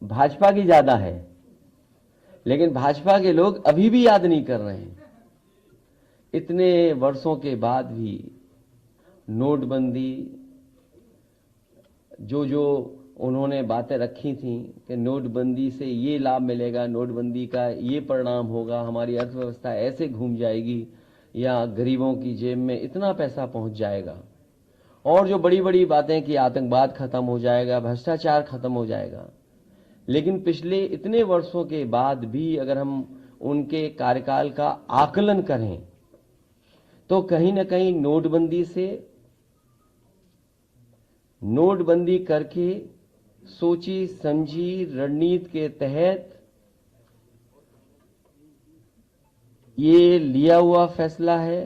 भाजपा की ज्यादा है, लेकिन भाजपा के लोग अभी भी याद नहीं कर रहे हैं। इतने वर्षों के बाद भी नोटबंदी, जो जो उन्होंने बातें रखी थी कि नोटबंदी से ये लाभ मिलेगा, नोटबंदी का ये परिणाम होगा, हमारी अर्थव्यवस्था ऐसे घूम जाएगी, या गरीबों की जेब में इतना पैसा पहुंच जाएगा, और जो बड़ी बड़ी बातें कि आतंकवाद खत्म हो जाएगा, भ्रष्टाचार खत्म हो जाएगा। लेकिन पिछले इतने वर्षों के बाद भी अगर हम उनके कार्यकाल का आकलन करें तो कहीं ना कहीं नोटबंदी करके सोची समझी रणनीति के तहत ये लिया हुआ फैसला है।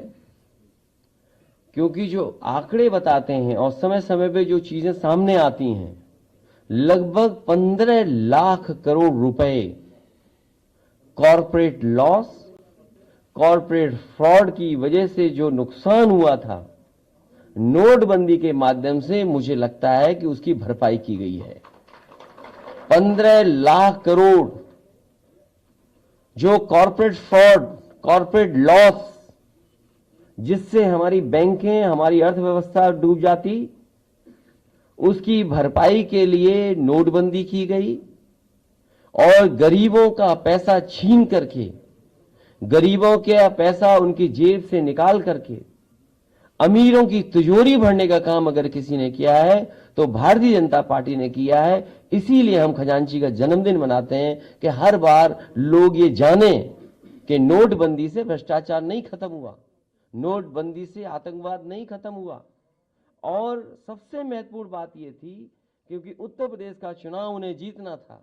क्योंकि जो आंकड़े बताते हैं और समय समय पे जो चीजें सामने आती हैं, लगभग 15 लाख करोड़ रुपए कॉरपोरेट लॉस, कॉरपोरेट फ्रॉड की वजह से जो नुकसान हुआ था, नोटबंदी के माध्यम से मुझे लगता है कि उसकी भरपाई की गई है। 15 लाख करोड़ जो कॉरपोरेट फ्रॉड, कॉरपोरेट लॉस, जिससे हमारी बैंकें, हमारी अर्थव्यवस्था डूब जाती, उसकी भरपाई के लिए नोटबंदी की गई। और गरीबों का पैसा छीन करके, गरीबों के पैसा उनकी जेब से निकाल करके अमीरों की तिजोरी भरने का काम अगर किसी ने किया है तो भारतीय जनता पार्टी ने किया है। इसीलिए हम खजांची का जन्मदिन मनाते हैं कि हर बार लोग ये जाने कि नोटबंदी से भ्रष्टाचार नहीं खत्म हुआ, नोटबंदी से आतंकवाद नहीं खत्म हुआ। और सबसे महत्वपूर्ण बात यह थी, क्योंकि उत्तर प्रदेश का चुनाव उन्हें जीतना था,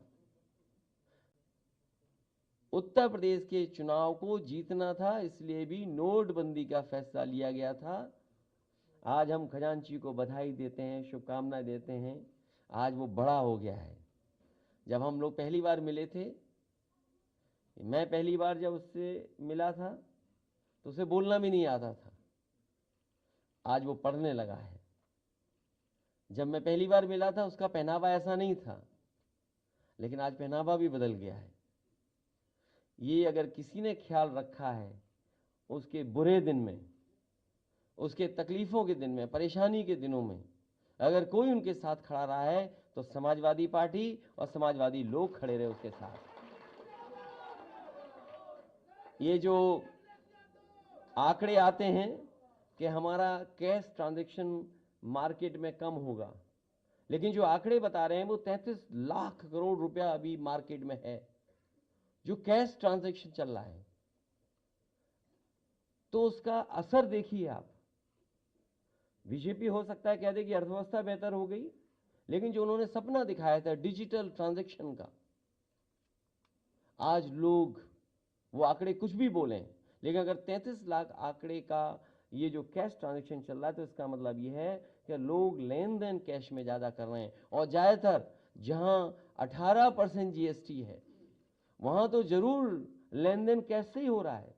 उत्तर प्रदेश के चुनाव को जीतना था, इसलिए भी नोटबंदी का फैसला लिया गया था। आज हम खजांची को बधाई देते हैं, शुभकामनाएं देते हैं। आज वो बड़ा हो गया है। जब हम लोग पहली बार मिले थे, मैं पहली बार जब उससे मिला था तो उसे बोलना भी नहीं आता था। आज वो पढ़ने लगा है। जब मैं पहली बार मिला था उसका पहनावा ऐसा नहीं था, लेकिन आज पहनावा भी बदल गया है। ये अगर किसी ने ख्याल रखा है उसके बुरे दिन में, उसके तकलीफों के दिन में, परेशानी के दिनों में, अगर कोई उनके साथ खड़ा रहा है तो समाजवादी पार्टी और समाजवादी लोग खड़े रहे उसके साथ। ये जो आंकड़े आते हैं कि हमारा कैश ट्रांजैक्शन मार्केट में कम होगा, लेकिन जो आंकड़े बता रहे हैं वो 33 लाख करोड़ रुपया अभी मार्केट में है जो कैश ट्रांजैक्शन चल रहा है। तो उसका असर देखिए आप। बीजेपी हो सकता है कह दे कि अर्थव्यवस्था बेहतर हो गई, लेकिन जो उन्होंने सपना दिखाया था डिजिटल ट्रांजैक्शन का, आज लोग वो आंकड़े कुछ भी बोलें, लेकिन अगर 33 लाख आंकड़े का ये जो कैश ट्रांजैक्शन चल रहा है तो इसका मतलब ये है कि लोग लेन देन कैश में ज्यादा कर रहे हैं। और ज्यादातर जहां 18% जीएसटी है वहां तो जरूर लेन देन कैश से ही हो रहा है।